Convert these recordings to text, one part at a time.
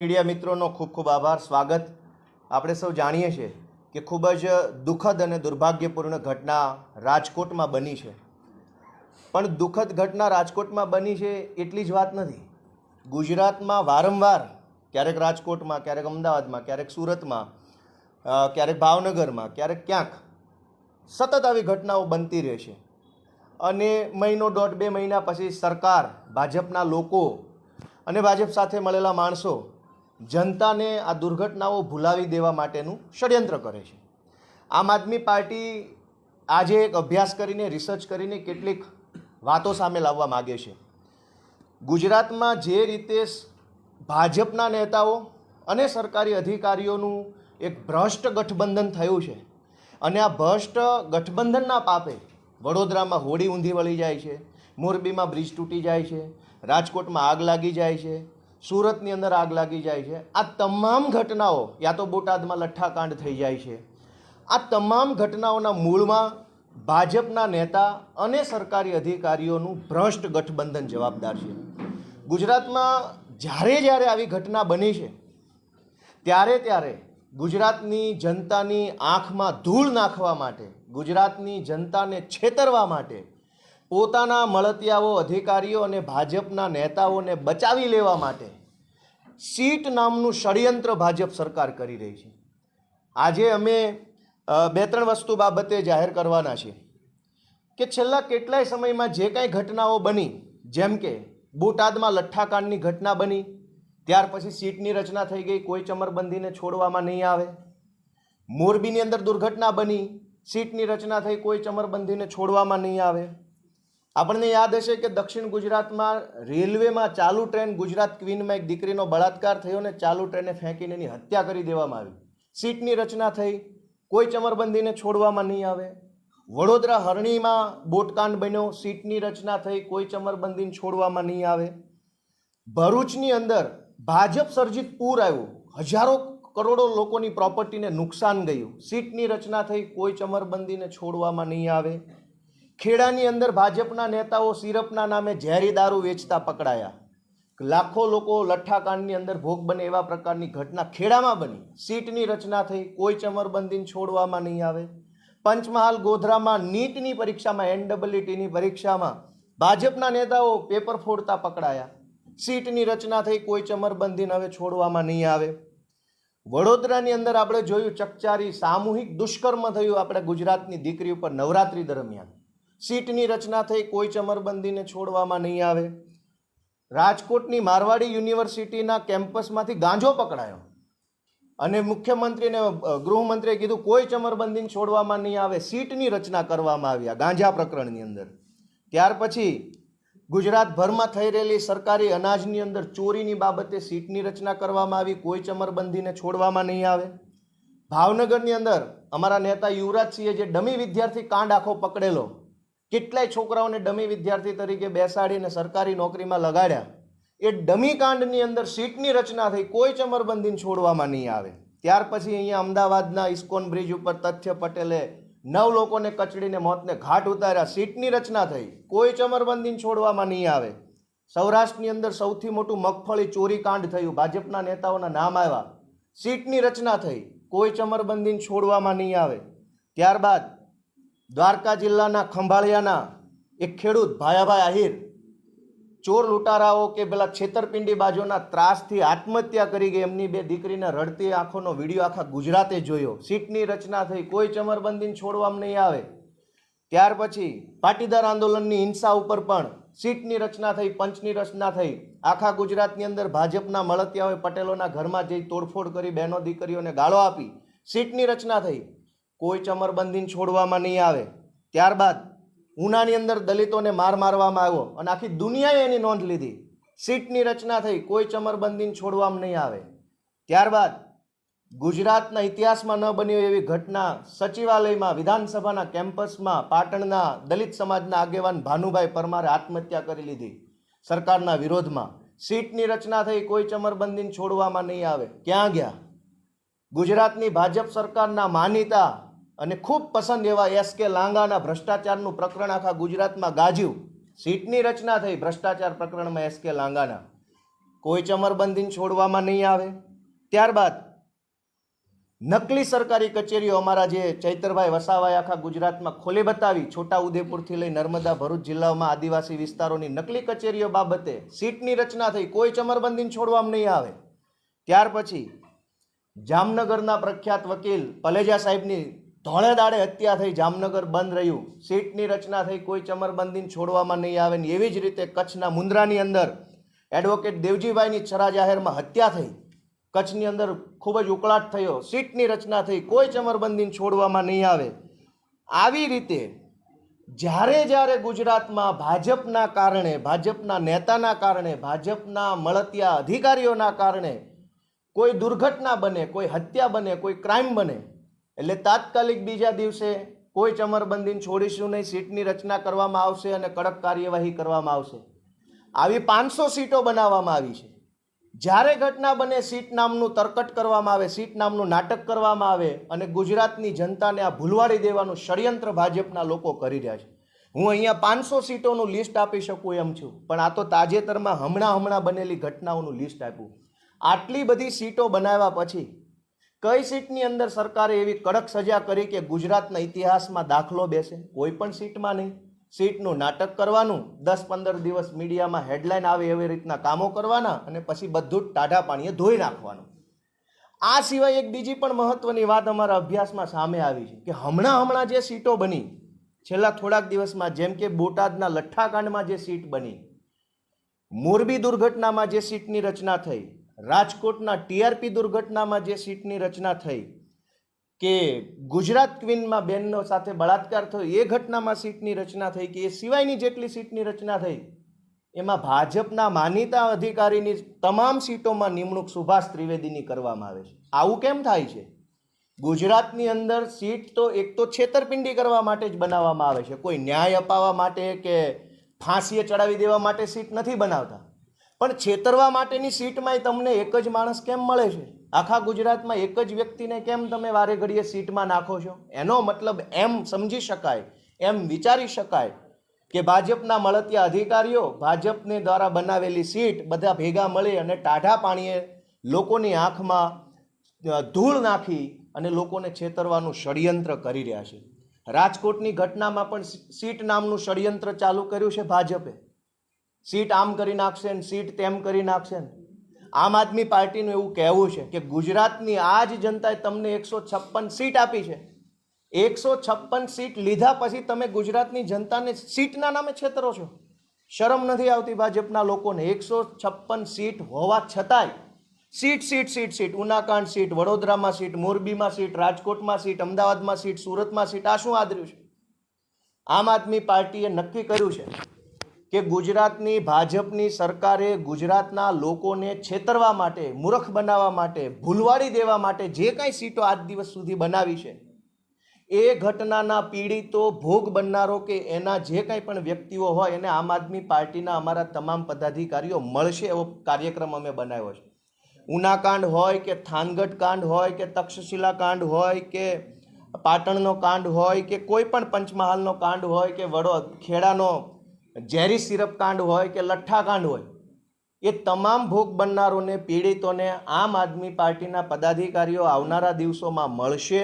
Media મિત્રોનો ખૂબ ખૂબ આભાર, સ્વાગત. આપણે સૌ જાણીએ છીએ કે ખૂબ જ દુઃખદ અને દુર્ભાગ્યપૂર્ણ ઘટના રાજકોટમાં બની છે. પણ દુઃખદ ઘટના રાજકોટમાં બની છે એટલી જ વાત નથી. ગુજરાતમાં વારંવાર ક્યારેક રાજકોટમાં, ક્યારેક અમદાવાદમાં, ક્યારેક સુરતમાં, ક્યારેક ભાવનગરમાં, ક્યારેક ક્યાંક સતત આવી ઘટનાઓ બનતી રહે છે. અને મહિનો દોઢ બે મહિના પછી સરકાર, ભાજપના લોકો અને ભાજપ સાથે મળેલા માણસો જનતાને આ દુર્ઘટનાઓ ભૂલાવી દેવા માટેનું ષડયંત્ર કરે છે. આમ આદમી પાર્ટી આજે એક અભ્યાસ કરીને, રિસર્ચ કરીને કેટલીક વાતો સામે લાવવા માગે છે. ગુજરાતમાં જે રીતે ભાજપના નેતાઓ અને સરકારી અધિકારીઓનું એક ભ્રષ્ટ ગઠબંધન થયું છે, અને આ ભ્રષ્ટ ગઠબંધનના પાપે વડોદરામાં હોડી ઊંધી વળી જાય છે, મોરબીમાં બ્રિજ તૂટી જાય છે, રાજકોટમાં આગ લાગી જાય છે, સુરતની અંદર આગ લાગી જાય છે. આ તમામ ઘટનાઓ, યા તો બોટાદમાં લઠ્ઠાકાંડ થઈ જાય છે, આ તમામ ઘટનાઓના મૂળમાં ભાજપના નેતા અને સરકારી અધિકારીઓનું ભ્રષ્ટ ગઠબંધન જવાબદાર છે. ગુજરાતમાં જ્યારે આવી ઘટના બની છે ત્યારે ગુજરાતની જનતાની આંખમાં ધૂળ નાખવા માટે, ગુજરાતની જનતાને છેતરવા માટે, પોતાના મળતિયાઓ, અધિકારીઓ અને ભાજપના નેતાઓને બચાવી લેવા માટે સીટ નામનું ષડયંત્ર ભાજપ સરકાર કરી રહી છે. આજે અમે બે ત્રણ વસ્તુ બાબતે જાહેર કરવાના છે કે છેલ્લા કેટલાય સમયમાં જે કાંઈ ઘટનાઓ બની, જેમ કે બોટાદમાં લઠ્ઠાકાંડની ઘટના બની, ત્યાર પછી સીટની રચના થઈ ગઈ, કોઈ ચમરબંધીને છોડવામાં નહીં આવે. મોરબીની અંદર દુર્ઘટના બની, સીટની રચના થઈ, કોઈ ચમરબંધીને છોડવામાં નહીં આવે. આપણને યાદ હશે કે દક્ષિણ ગુજરાતમાં રેલવેમાં ચાલુ ટ્રેન ગુજરાત ક્વીનમાં એક દીકરીનો બળાત્કાર થયો ને ચાલુ ટ્રેને ફેંકીને એની હત્યા કરી દેવામાં આવી. સીટની રચના થઈ, કોઈ ચમરબંધીને છોડવામાં નહીં આવે. વડોદરા હરણીમાં બોટકાંડ બન્યો, સીટની રચના થઈ, કોઈ ચમરબંધીને છોડવામાં નહીં આવે. ભરૂચની અંદર ભાજપ સર્જિત પૂર આવ્યું, હજારો કરોડો લોકોની પ્રોપર્ટીને નુકસાન ગયું, સીટની રચના થઈ, કોઈ ચમરબંધીને છોડવામાં નહીં આવે. ખેડાની અંદર ભાજપના નેતાઓ સિરપના નામે ઝેરી દારૂ વેચતા પકડાયા, લાખો લોકો લઠ્ઠાકાંડની અંદર ભોગ બને એવા પ્રકારની ઘટના ખેડામાં બની, સીટની રચના થઈ, કોઈ ચમરબંધીને છોડવામાં નહીં આવે. પંચમહાલ ગોધરામાં નીટની પરીક્ષામાં, NEETની પરીક્ષામાં ભાજપના નેતાઓ પેપર ફોડતા પકડાયા, સીટની રચના થઈ, કોઈ ચમરબંધીને હવે છોડવામાં નહીં આવે. વડોદરાની અંદર આપણે જોયું ચકચારી સામૂહિક દુષ્કર્મ થયું આપણે ગુજરાતની દીકરી ઉપર નવરાત્રી દરમિયાન, સીટની રચના થઈ, કોઈ ચમરબંધીને છોડવામાં નહીં આવે. રાજકોટની મારવાડી યુનિવર્સિટીના કેમ્પસમાંથી ગાંજો પકડાયો અને મુખ્યમંત્રી અને ગૃહમંત્રીએ કીધું કોઈ ચમરબંધીને છોડવામાં નહીં આવે, સીટની રચના કરવામાં આવી આ ગાંજા પ્રકરણની અંદર. ત્યાર પછી ગુજરાતભરમાં થઈ રહેલી સરકારી અનાજની અંદર ચોરીની બાબતે સીટની રચના કરવામાં આવી, કોઈ ચમરબંધીને છોડવામાં નહીં આવે. ભાવનગરની અંદર અમારા નેતા યુવરાજસિંહે જે ડમી વિદ્યાર્થી કાંડ આખો પકડેલો, કેટલાય છોકરાઓને ડમી વિદ્યાર્થી તરીકે બેસાડીને સરકારી નોકરીમાં લગાડ્યા, એ ડમી કાંડની અંદર સીટની રચના થઈ, કોઈ ચમરબંધીને છોડવામાં નહીં આવે. ત્યાર પછી અહીંયા અમદાવાદના ઇસ્કોન બ્રિજ ઉપર તથ્ય પટેલે 9 લોકોને કચડીને મોતને ઘાટ ઉતાર્યા, સીટની રચના થઈ, કોઈ ચમરબંધીને છોડવામાં નહીં આવે. સૌરાષ્ટ્રની અંદર સૌથી મોટું મગફળી ચોરી કાંડ થયું, ભાજપના નેતાઓના નામ આવ્યા, સીટની રચના થઈ, કોઈ ચમરબંધીને છોડવામાં નહીં આવે. ત્યારબાદ દ્વારકા જિલ્લાના ખંભાળિયાના એક ખેડૂત ભાયાભાઈ આહિર ચોર લૂંટારાઓ કે પેલા છેતરપિંડી બાજુના ત્રાસથી આત્મહત્યા કરી ગઈ, એમની 2 દીકરીને રડતી આંખોનો વિડીયો આખા ગુજરાતે જોયો, સીટની રચના થઈ, કોઈ ચમરબંધીને છોડવામાં નહીં આવે. ત્યાર પછી પાટીદાર આંદોલનની હિંસા ઉપર પણ સીટની રચના થઈ, પંચની રચના થઈ, આખા ગુજરાતની અંદર ભાજપના મળતિયાઓએ પટેલોના ઘરમાં જઈ તોડફોડ કરી, બહેનો દીકરીઓને ગાળો આપી, સીટની રચના થઈ, કોઈ ચમરબંધીને છોડવામાં નહીં આવે. ત્યારબાદ ઉનાની અંદર દલિતોને મારવામાં આવ્યો અને આખી દુનિયાએ એની નોંધ લીધી, સીટની રચના થઈ, કોઈ ચમરબંધીને છોડવામાં નહીં આવે. ત્યારબાદ ગુજરાતના ઇતિહાસમાં ન બની એવી ઘટના સચિવાલયમાં, વિધાનસભાના કેમ્પસમાં પાટણના દલિત સમાજના આગેવાન ભાનુભાઈ પરમારે આત્મહત્યા કરી લીધી સરકારના વિરોધમાં, સીટની રચના થઈ, કોઈ ચમરબંધીને છોડવામાં નહીં આવે. ક્યાં ગયા? ગુજરાતની ભાજપ સરકારના માનીતા અને ખૂબ પસંદ એવા SK લાંગાના ભ્રષ્ટાચારનું પ્રકરણ આખા ગુજરાતમાં ગાજ્યું, સીટની રચના થઈ ભ્રષ્ટાચાર પ્રકરણમાં SK લાંગાના, કોઈ ચમરબંધીને છોડવામાં નહીં આવે. ત્યારબાદ નકલી સરકારી કચેરીઓ અમારા જે ચૈતરભાઈ વસાવાએ આખા ગુજરાતમાં ખોલી બતાવી, છોટા ઉદેપુરથી લઈ નર્મદા ભરૂચ જિલ્લાઓમાં આદિવાસી વિસ્તારોની નકલી કચેરીઓ બાબતે સીટની રચના થઈ, કોઈ ચમરબંધીને છોડવામાં નહીં આવે. ત્યાર પછી જામનગરના પ્રખ્યાત વકીલ પલેજા સાહેબની ધોળે દાડે હત્યા થઈ, જામનગર બંધ રહ્યું, સીટની રચના થઈ, કોઈ ચમરબંધીને છોડવામાં નહીં આવે. એવી જ રીતે કચ્છના મુન્દ્રાની અંદર એડવોકેટ દેવજીભાઈની છરા જાહેરમાં હત્યા થઈ, કચ્છની અંદર ખૂબ જ ઉકળાટ થયો, સીટની રચના થઈ, કોઈ ચમરબંધીને છોડવામાં નહીં આવે. આવી રીતે જ્યારે ગુજરાતમાં ભાજપના કારણે, ભાજપના નેતાના કારણે, ભાજપના મળતિયા અધિકારીઓના કારણે કોઈ દુર્ઘટના બને, કોઈ હત્યા બને, કોઈ ક્રાઇમ બને, એટલે તાત્કાલિક બીજા દિવસે કોઈ ચમરબંધીને છોડીશું નહીં, સીટની રચના કરવામાં આવશે અને કડક કાર્યવાહી કરવામાં આવશે. આવી 500 સીટો બનાવવામાં આવી છે. જ્યારે ઘટના બને, સીટ નામનું તરકટ કરવામાં આવે, સીટ નામનું નાટક કરવામાં આવે અને ગુજરાતની જનતાને આ ભૂલવાડી દેવાનું ષડયંત્ર ભાજપના લોકો કરી રહ્યા છે. હું અહીંયા 500 સીટોનું લિસ્ટ આપી શકું એમ છું, પણ આ તો તાજેતરમાં હમણાં બનેલી ઘટનાઓનું લિસ્ટ આપ્યું. આટલી બધી સીટો બનાવ્યા પછી કઈ સીટની અંદર સરકારે એવી કડક સજા કરી કે ગુજરાતના ઇતિહાસમાં દાખલો બેસે? કોઈ પણ સીટમાં નહીં. સીટનું નાટક કરવાનું, 10-15 દિવસ મીડિયામાં હેડલાઇન આવે એવી રીતના કામો કરવાના અને પછી બધું જ ટાઢા પાણીએ ધોઈ નાખવાનું. આ સિવાય એક બીજી પણ મહત્વની વાત અમારા અભ્યાસમાં સામે આવી છે કે હમણાં જે સીટો બની છેલ્લા થોડાક દિવસમાં, જેમ કે બોટાદના લઠ્ઠાકાંડમાં જે સીટ બની, મોરબી દુર્ઘટનામાં જે સીટની રચના થઈ, રાજકોટના ટીઆરપી દુર્ઘટનામાં જે સીટની રચના થઈ, કે ગુજરાત ક્વીનમાં બેનનો સાથે બળાત્કાર થયો એ ઘટનામાં સીટની રચના થઈ, કે એ સિવાયની જેટલી સીટની રચના થઈ એમાં ભાજપના માનીતા અધિકારીની તમામ સીટોમાં નિમણૂક સુભાષ ત્રિવેદીની કરવામાં આવે છે. આવું કેમ થાય છે? ગુજરાતની અંદર સીટ તો એક તો છેતરપિંડી કરવા માટે જ બનાવવામાં આવે છે, કોઈ ન્યાય અપાવવા માટે કે ફાંસીએ ચડાવી દેવા માટે સીટ નથી બનાવતા. પણ છેતરવા માટેની સીટમાં તમને એક જ માણસ કેમ મળે છે? આખા ગુજરાતમાં એક જ વ્યક્તિને કેમ તમે વારે ઘડીએ સીટમાં નાખો છો? એનો મતલબ એમ સમજી શકાય, એમ વિચારી શકાય કે ભાજપના મળતિયા અધિકારીઓ ભાજપને દ્વારા બનાવેલી સીટ બધા ભેગા મળી અને ટાઢા પાણીએ લોકોની આંખમાં ધૂળ નાખી અને લોકોને છેતરવાનું ષડયંત્ર કરી રહ્યા છે. રાજકોટની ઘટનામાં પણ સીટ નામનું ષડયંત્ર ચાલુ કર્યું છે ભાજપે. સીટ આમ કરી નાખશે ને સીટ તેમ કરી નાખશે. આમ આદમી પાર્ટીનું એવું કહેવું છે કે ગુજરાતની આ જ જનતાએ તમને 156 સીટ આપી છે. 156 સીટ લીધા પછી તમે ગુજરાતની જનતાને સીટના નામે છેતરો છો. શરમ નથી આવતી ભાજપના લોકોને? 156 સીટ હોવા છતાંય સીટ, ઉનાકાંડ સીટ, વડોદરામાં સીટ, મોરબીમાં સીટ, રાજકોટમાં સીટ, અમદાવાદમાં સીટ, સુરતમાં સીટ. આ શું આદર્યું છે? આમ આદમી પાર્ટીએ નક્કી કર્યું છે કે ગુજરાતની ભાજપની સરકારે ગુજરાતના લોકોને છેતરવા માટે, મૂર્ખ બનાવવા માટે, ભૂલવાડી દેવા માટે જે કાંઈ સીટો આજ દિવસ સુધી બનાવી છે એ ઘટનાના પીડિતો, ભોગ બનનારો કે એના જે કાંઈ પણ વ્યક્તિઓ હોય એને આમ આદમી પાર્ટીના અમારા તમામ પદાધિકારીઓ મળશે એવો કાર્યક્રમ અમે બનાવ્યો છે. ઉનાકાંડ હોય કે થાનગઢ કાંડ હોય કે તક્ષશિલા કાંડ હોય કે પાટણનો કાંડ હોય કે કોઈ પણ પંચમહાલનો કાંડ હોય કે ખેડાનો ઝેરી સિરપ કાંડ હોય કે લઠ્ઠા કાંડ હોય, એ તમામ ભોગ બનનારોને, પીડિતોને આમ આદમી પાર્ટીના પદાધિકારીઓ આવનારા દિવસોમાં મળશે.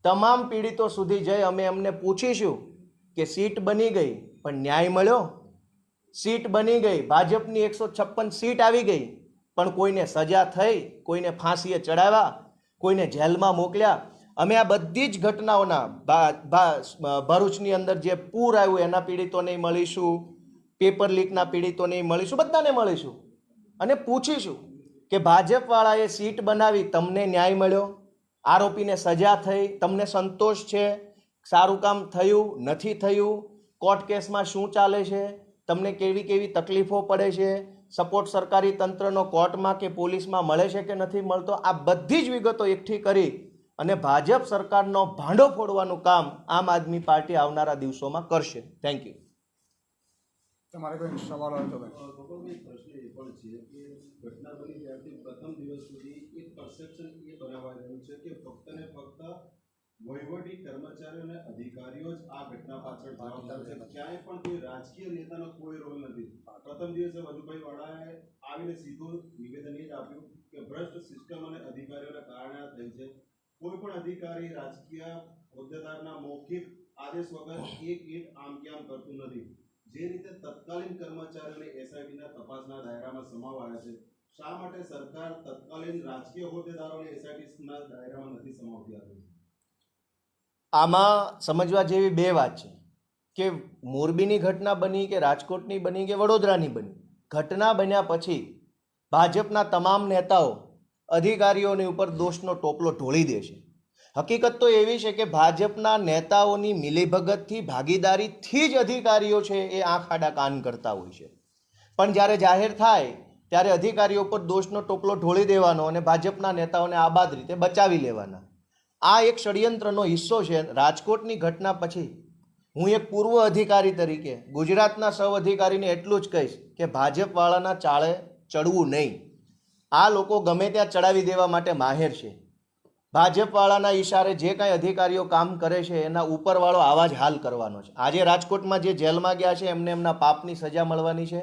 તમામ પીડિતો સુધી જઈ અમે એમને પૂછીશું કે સીટ બની ગઈ પણ ન્યાય મળ્યો? સીટ બની ગઈ, ભાજપની 156 સીટ આવી ગઈ પણ કોઈને સજા થઈ, કોઈને ફાંસીએ ચડાવ્યા, કોઈને જેલમાં મોકલ્યા? અમે આ બધી જ ઘટનાઓના ભરૂચની અંદર જે પૂર આવ્યું એના પીડિતોને મળીશું, પેપર લીકના પીડિતોને મળીશું, બધાને મળીશું અને પૂછીશું કે ભાજપવાળાએ સીટ બનાવી, તમને ન્યાય મળ્યો? આરોપીને સજા થઈ, તમને સંતોષ છે? સારું કામ થયું, નથી થયું? કોર્ટ કેસમાં શું ચાલે છે? તમને કેવી કેવી તકલીફો પડે છે? સપોર્ટ સરકારી તંત્રનો કોર્ટમાં કે પોલીસમાં મળે છે કે નથી મળતો? આ બધી જ વિગતો એકઠી કરી અને ભાજપ સરકારનો ભાંડો ફોડવાનું કામ આમ આદમી પાર્ટી આવનારા દિવસોમાં કરશે. Thank you. તમારે કોઈ સવાલ હોય તો પ્રશ્ન એ પણ છે કે ઘટના બની ત્યારથી પ્રથમ દિવસ સુધી એક પરસેપ્શન એ બનાવવા રહ્યું છે કે ફક્ત ને ફક્ત વહીવટી કર્મચારીઓ અને અધિકારીઓ જ આ ઘટના પાછળ જવાબદાર છે. ક્યાંય પણ કોઈ રાજકીય નેતાનો કોઈ રોલ નથી. પ્રથમ દિવસે વજુભાઈ વાળાએ આવીને સીધું નિવેદન એ જ આપ્યું કે ભ્રષ્ટ સિસ્ટમ અને અધિકારીઓના કારણે આ થઈ છે. કોઈ પણ અધિકારી રાજકીય હોદ્દેદારના મૌખિક આદેશ વગર એક ઈંટ આમ કે આમ કરતું નથી. જે રીતે તત્કાલીન કર્મચારીઓને એસઆઈટીના તપાસના દાયરામાં સમાવાયા છે, શા માટે સરકાર તત્કાલીન રાજકીય હોદ્દેદારોને એસઆઈટીના દાયરામાં નથી સમાવતી હતી? આમાં સમજવા જેવી બે વાત છે કે મોરબીની ઘટના બની કે રાજકોટની બની કે વડોદરાની બની, ઘટના બન્યા પછી ભાજપના તમામ નેતાઓ અધિકારીઓની ઉપર દોષનો ટોપલો ઢોળી દે છે. હકીકત તો એવી છે કે ભાજપના નેતાઓની મિલીભગતથી ભાગીદારીથી જ અધિકારીઓ છે એ આંખ આડા કાન કરતા હોય છે. પણ જ્યારે જાહેર થાય ત્યારે અધિકારીઓ પર દોષનો ટોપલો ઢોળી દેવાનો અને ભાજપના નેતાઓને આબાદ રીતે બચાવી લેવાના. આ એક ષડયંત્રનો હિસ્સો છે. રાજકોટની ઘટના પછી હું એક પૂર્વ અધિકારી તરીકે ગુજરાતના સૌ અધિકારીને એટલું જ કહીશ કે ભાજપવાળાના ચાળે ચડવું નહીં. આ લોકો ગમે ત્યાં ચડાવી દેવા માટે માહેર છે. ભાજપવાળાના ઈશારે જે કાંઈ અધિકારીઓ કામ કરે છે એના ઉપરવાળો આવા જ હાલ કરવાનો છે. આજે રાજકોટમાં જે જેલમાં ગયા છે એમને એમના પાપની સજા મળવાની છે,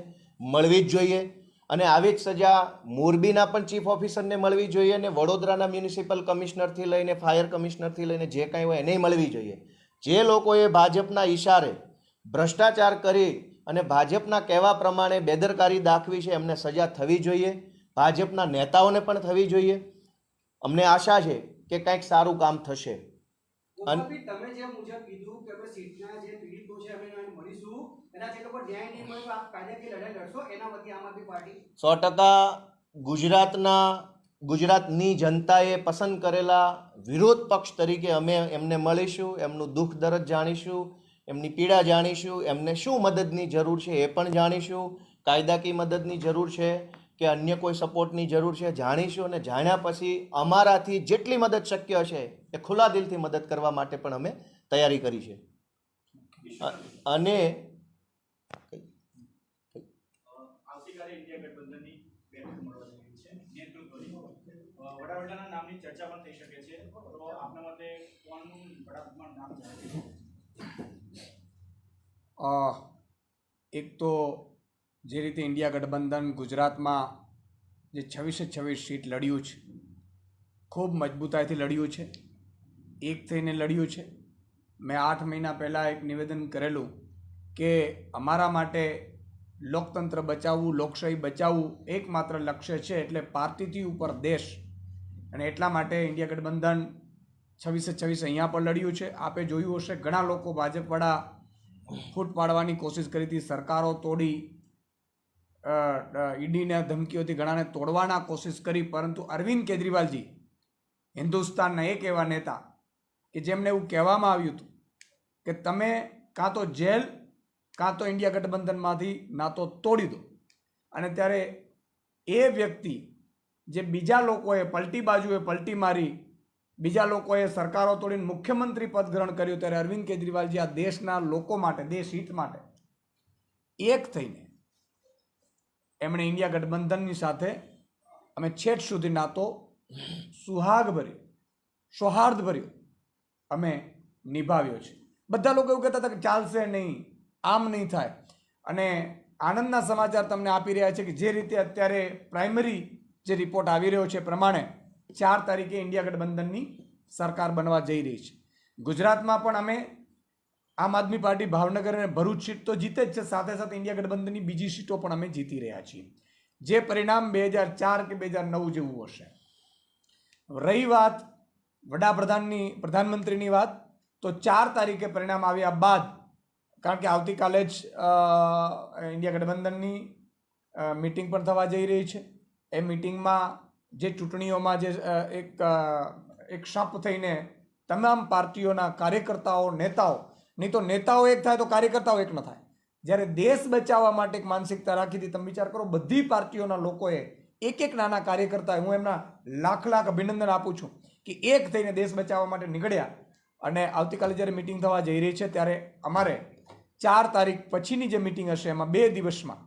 મળવી જ જોઈએ. અને આવી જ સજા મોરબીના પણ ચીફ ઓફિસરને મળવી જોઈએ અને વડોદરાના મ્યુનિસિપલ કમિશનરથી લઈને ફાયર કમિશનરથી લઈને જે કાંઈ હોય એને મળવી જોઈએ. જે લોકોએ ભાજપના ઈશારે ભ્રષ્ટાચાર કરી અને ભાજપના કહેવા પ્રમાણે બેદરકારી દાખવી છે એમને સજા થવી જોઈએ. ભાજપના નેતાઓને પણ થવી જોઈએ. અમને આશા છે કે કંઈક સારું કામ થશે. તમે જે મુજબ કીધું કે આપણે સીટના જે પીડિતો છે અમે મળીશું, એના જે લોકો ન્યાય નહીં મળે તો આપ કાયદાકીય લડાઈ લડશો, એના વતી આમ આદમી પાર્ટી 100% ગુજરાતની જનતાએ પસંદ કરેલા વિરોધ પક્ષ તરીકે અમે એમને મળીશું, એમનું દુઃખ દર્દ જાણીશું, એમની પીડા જાણીશું, એમને શું મદદની જરૂર છે એ પણ જાણીશું, કાયદાકીય મદદની જરૂર છે કે અન્ય કોઈ સપોર્ટની જરૂર છે જાણીશું. અને જાણ્યા પછી અમારાથી જેટલી મદદ શક્ય છે એ ખુલ્લા દિલથી મદદ કરવા માટે પણ અમે તૈયારી કરી છે. અને આવતીકાલે ઇન્ડિયા ગઠબંધનની બેઠક મળવા જઈ રહી છે, નેતૃત્વની વડાપ્રધાનના નામની ચર્ચા પણ થઈ શકે છે. તો આપના મતે કોનું વડાપ્રધાન નામ છે? એક તો જે રીતે ઇન્ડિયા ગઠબંધન ગુજરાતમાં જે 26 સીટ લડ્યું છે, ખૂબ મજબૂતાઈથી લડ્યું છે, એક થઈને લડ્યું છે. મેં 8 મહિના પહેલાં એક નિવેદન કરેલું કે અમારા માટે લોકતંત્ર બચાવવું, લોકશાહી બચાવવું એકમાત્ર લક્ષ્ય છે, એટલે પાર્ટીથી ઉપર દેશ. અને એટલા માટે ઇન્ડિયા ગઠબંધન 26 અહીંયા પણ લડ્યું છે. આપે જોયું હશે ઘણા લોકો ભાજપવાળા ફૂટ પાડવાની કોશિશ કરી હતી, સરકારો તોડી, ઈડીના ધમકીઓથી ઘણાને તોડવાના કોશિશ કરી. પરંતુ અરવિંદ કેજરીવાલજી હિન્દુસ્તાનના એક એવા નેતા કે જેમને એવું કહેવામાં આવ્યું હતું કે તમે કાં તો જેલ કાં તો ઇન્ડિયા ગઠબંધનમાંથી ના તો તોડી દો. અને ત્યારે એ વ્યક્તિ જે બીજા લોકોએ પલટી બાજુએ પલટી મારી, બીજા લોકોએ સરકારો તોડીને મુખ્યમંત્રી પદ ગ્રહણ કર્યું, ત્યારે અરવિંદ કેજરીવાલજી આ દેશના લોકો માટે, દેશ હિત માટે એક થઈને એમણે ઇન્ડિયા ગઠબંધનની સાથે અમે છેક સુધી નાતો સૌહાર્દભર્યો અમે નિભાવ્યો છે. બધા લોકો એવું કહેતા હતા કે ચાલશે નહીં, આમ નહીં થાય. અને આનંદના સમાચાર તમને આપી રહ્યા છે કે જે રીતે અત્યારે પ્રાઇમરી જે રિપોર્ટ આવી રહ્યો છે પ્રમાણે 4 તારીખે ઇન્ડિયા ગઠબંધનની સરકાર બનવા જઈ રહી છે. ગુજરાતમાં પણ અમે આમ આદમી પાર્ટી ભાવનગર અને ભરૂચ સીટ તો જીતે જ છે, સાથે સાથે ઇન્ડિયા ગઠબંધનની બીજી સીટો પણ અમે જીતી રહ્યા છીએ. જે પરિણામ 2004 કે 2009 જેવું હશે. રહી વાત પ્રધાનમંત્રીની વાત, તો 4 તારીખે પરિણામ આવ્યા બાદ, કારણ કે આવતીકાલે જ ઇન્ડિયા ગઠબંધનની મિટિંગ પણ થવા જઈ રહી છે. એ મિટિંગમાં જે ચૂંટણીઓમાં જે એક શપ થઈને તમામ પાર્ટીઓના કાર્યકર્તાઓ, નેતાઓ, નહીં તો નેતાઓ એક થાય તો કાર્યકર્તાઓ એક ન થાય. જ્યારે દેશ બચાવવા માટે એક માનસિકતા રાખી હતી, તમે વિચાર કરો, બધી પાર્ટીઓના લોકોએ એક નાના કાર્યકર્તાએ, હું એમના લાખ અભિનંદન આપું છું કે એક થઈને દેશ બચાવવા માટે નીકળ્યા. અને આવતીકાલે જ્યારે મિટિંગ થવા જઈ રહી છે ત્યારે અમારે 4 તારીખ પછીની જે મિટિંગ હશે એમાં 2 દિવસમાં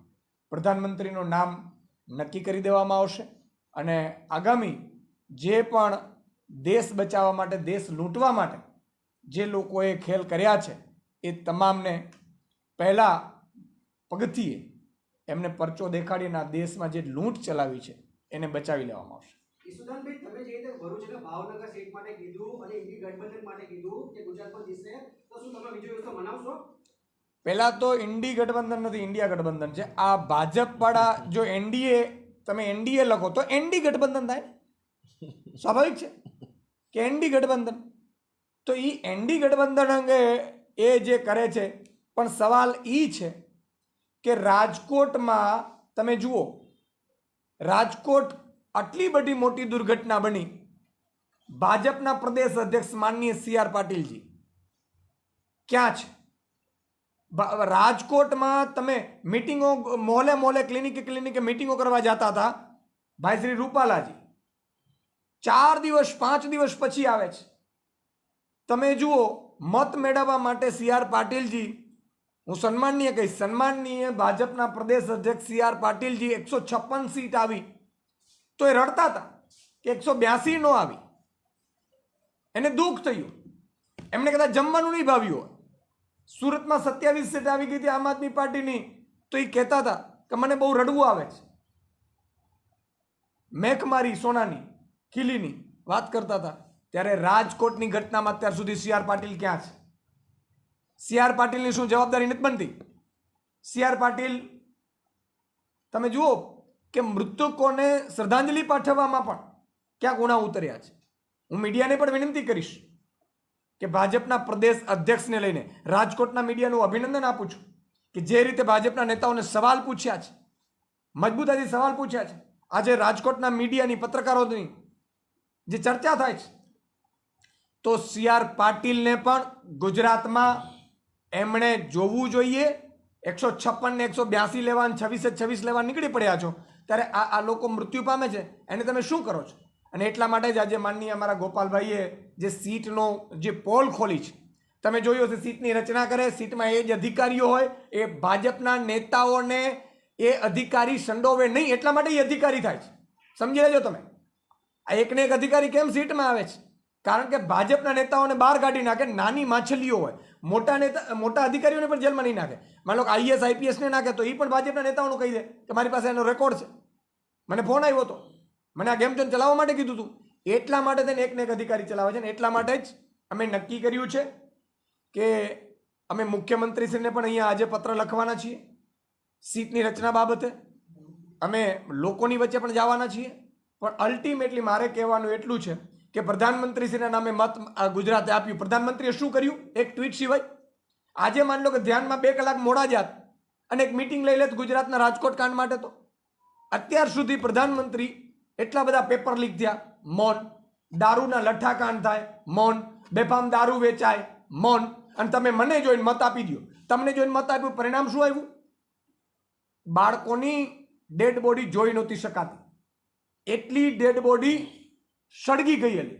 પ્રધાનમંત્રીનું નામ નક્કી કરી દેવામાં આવશે. અને આગામી જે પણ દેશ બચાવવા માટે, દેશ લૂંટવા માટે જે લોકોએ ખેલ કર્યા છે એ તમામને પહેલાં પગથિયે એમને પરચો દેખાડીને આ દેશમાં જે લૂંટ ચલાવી છે એને બચાવી લેવામાં આવશે. ઈસુદાનભાઈ, તમે જે રીતે ભરૂચ અને ભાવનગર સીટ માટે કીધું અને ઇન્ડી ગઠબંધન માટે કીધું કે ગુજરાતમાં જીતશે, તો શું તમે વિજય ઉત્સવ મનાવશો? પહેલાં તો ઇન્ડી ગઠબંધન નથી, ઇન્ડિયા ગઠબંધન છે. આ ભાજપવાળા જો એનડીએ, તમે એનડીએ લખો તો એનડી ગઠબંધન થાય ને, સ્વાભાવિક છે કે એનડી ગઠબંધન. તો એ એનડી ગઠબંધન અંગે એ જે કરે છે, પણ સવાલ એ છે કે રાજકોટમાં તમે જુઓ, રાજકોટ આટલી બધી મોટી દુર્ઘટના બની, ભાજપના પ્રદેશ અધ્યક્ષ માનનીય CR પાટીલજી ક્યાં છે? રાજકોટમાં તમે મીટિંગો, મોહલે મોહલે, ક્લિનિકે ક્લિનિકે મીટિંગો કરવા જતા હતા ભાઈ શ્રી રૂપાલાજી, 4 દિવસ 5 દિવસ પછી આવે છે. તમે જુઓ, મત મેળવવા માટે CR પાટીલજી, હું સન્માનનીય કહીશ, સન્માનનીય ભાજપના પ્રદેશ અધ્યક્ષ CR પાટીલજી 156 સીટ આવી તો એ રડતા હતા કે 182 નો આવી. એને દુઃખ થયું, એમને કદાચ જમવાનું નહીં ભાવ્યું હોય. સુરતમાં 27 સીટ આવી ગઈ હતી આમ આદમી પાર્ટીની, તો એ કહેતા હતા કે મને બહુ રડવું આવે છે. મેઘમારી સોનાની ખીલીની વાત કરતા હતા. ત્યારે રાજકોટની ઘટનામાં અત્યાર સુધી CR પાટીલ ક્યાં છે? CR પાટીલની શું જવાબદારી નથી બનતી? CR પાટીલ તમે જુઓ કે મૃતકોને શ્રદ્ધાંજલિ પાઠવવામાં પણ ક્યાંક ઉણા ઉતર્યા છે. હું મીડિયાને પણ વિનંતી કરીશ કે ભાજપના પ્રદેશ અધ્યક્ષને લઈને રાજકોટના મીડિયાનું અભિનંદન આપું છું કે જે રીતે ભાજપના નેતાઓને સવાલ પૂછ્યા છે, મજબૂતાઈથી સવાલ પૂછ્યા છે. આજે રાજકોટના મીડિયાની, પત્રકારોની જે ચર્ચા થાય છે, તો CR પાટીલને પણ ગુજરાતમાં એમણે જોવું જોઈએ. 156 ને 182 લેવા, 26 લેવા નીકળી પડ્યા છો, ત્યારે આ લોકો મૃત્યુ પામે છે, એને તમે શું કરો છો? અને એટલા માટે જ આજે માનનીય અમારા ગોપાલભાઈએ જે સીટનો જે પોલ ખોલી છે, તમે જોયું હશે, સીટની રચના કરે, સીટમાં એ જ અધિકારીઓ હોય, એ ભાજપના નેતાઓને એ અધિકારી સંડોવે નહીં, એટલા માટે એ અધિકારી થાય છે. સમજી લેજો તમે. આ એકને એક અધિકારી કેમ સીટમાં આવે છે? કારણ કે ભાજપના નેતાઓને બહાર કાઢી નાખે. નાની માછલીઓ હોય, મોટા અધિકારીઓને પણ જેલમાં નહીં નાખે. માનો લો IAS IPS ને નાખે તો એ પણ ભાજપના નેતાઓનું કહી દે કે મારી પાસે એનો રેકોર્ડ છે, મને ફોન આવ્યો હતો, મને આ ગેમ ઝોન ચલાવવા માટે કીધું હતું. એટલા માટે તેને એકને એક અધિકારી ચલાવે છે. ને એટલા માટે જ અમે નક્કી કર્યું છે કે અમે મુખ્યમંત્રીશ્રીને પણ અહીંયા આજે પત્ર લખવાના છીએ સીટની રચના બાબતે. અમે લોકોની વચ્ચે પણ જવાના છીએ. પણ અલ્ટિમેટલી મારે કહેવાનું એટલું છે કે પ્રધાનમંત્રીશ્રીના નામે મત ગુજરાતે આપ્યું. પ્રધાનમંત્રીએ શું કર્યું? એક ટ્વીટ સિવાય. આજે માની લો કે ધ્યાનમાં 2 કલાક મોડા જાત અને એક મિટિંગ લઈ લેત ગુજરાતના રાજકોટ કાંડ માટે, તો અત્યાર સુધી પ્રધાનમંત્રી એટલા બધા પેપર લીક થયા, મૌન. દારૂના લઠ્ઠા કાંડ થાય, મૌન. બેફામ દારૂ વેચાય, મૌન. અને તમે મને જોઈને મત આપી દો. તમને જોઈને મત આપ્યું, પરિણામ શું આવ્યું? બાળકોની ડેડ બોડી જોઈ નહોતી શકાતી, એટલી ડેડ બોડી સળગી ગયેલી.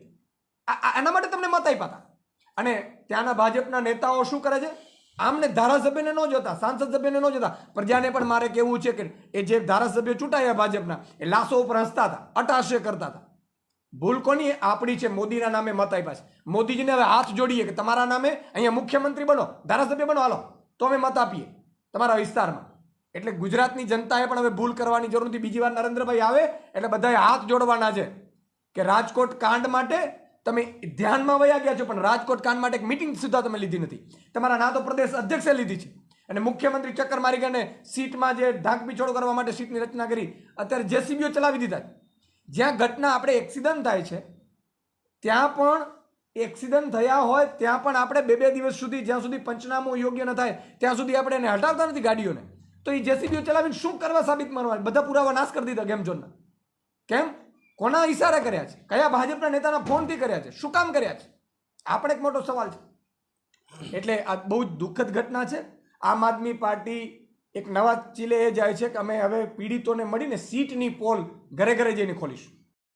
એના માટે તમને મત આપ્યા હતા. અને ત્યાંના ભાજપના નેતાઓ શું કરે છે? આમને ધારાસભ્યને ન જોતા, સાંસદ સભ્યને ન જોતા, પ્રજાને પણ મારે કહેવું છે કે એ જે ધારાસભ્યો ચૂંટાયા ભાજપના, એ લાશો ઉપર હસતા હતા, અટ્ટહાસ્ય કરતા હતા. ભૂલ કોની? આપણી છે. મોદીના નામે મત આપ્યા છે. મોદીજીને હવે હાથ જોડીએ કે તમારા નામે અહીંયા મુખ્યમંત્રી બનો, ધારાસભ્ય બનો, હાલો તો અમે મત આપીએ તમારા વિસ્તારમાં. એટલે ગુજરાતની જનતાએ પણ હવે ભૂલ કરવાની જરૂર નથી. બીજી વાર નરેન્દ્રભાઈ આવે એટલે બધાએ હાથ જોડવાના છે કે રાજકોટ કાંડ માટે તમે ધ્યાનમાં વયા ગયા છો, પણ રાજકોટ કાંડ માટે એક મિટિંગ સુધા તમે લીધી નથી. તમારા ના તો પ્રદેશ અધ્યક્ષે લીધી છે અને મુખ્યમંત્રી ચક્કર મારી ગઈને સીટમાં જે ઢાંક પીછોડ કરવા માટે સીટની રચના કરી. અત્યારે JCBઓ ચલાવી દીધા. જ્યાં ઘટના આપણે એક્સિડન્ટ થાય છે ત્યાં પણ એક્સિડન્ટ થયા હોય ત્યાં પણ આપણે 2 દિવસ સુધી, જ્યાં સુધી પંચનામું યોગ્ય ન થાય ત્યાં સુધી આપણે એને હટાવતા નથી ગાડીઓને. તો એ JCBઓ ચલાવીને શું કરવા સાબિત માનવા? બધા પુરાવા નાશ કરી દીધા ગેમ ઝોનના. કેમ? કોના ઈશારે કર્યા છે? કયા ભાજપના નેતાના ફોનથી કર્યા છે? શું કામ કર્યા છે? આપણે એક મોટો સવાલ છે. એટલે આ બહુ જ દુઃખદ ઘટના છે. આમ આદમી પાર્ટી એક નવા ચીલે એ જાય છે કે અમે હવે પીડિતોને મળીને સીટની પોલ ઘરે ઘરે જઈને ખોલીશું.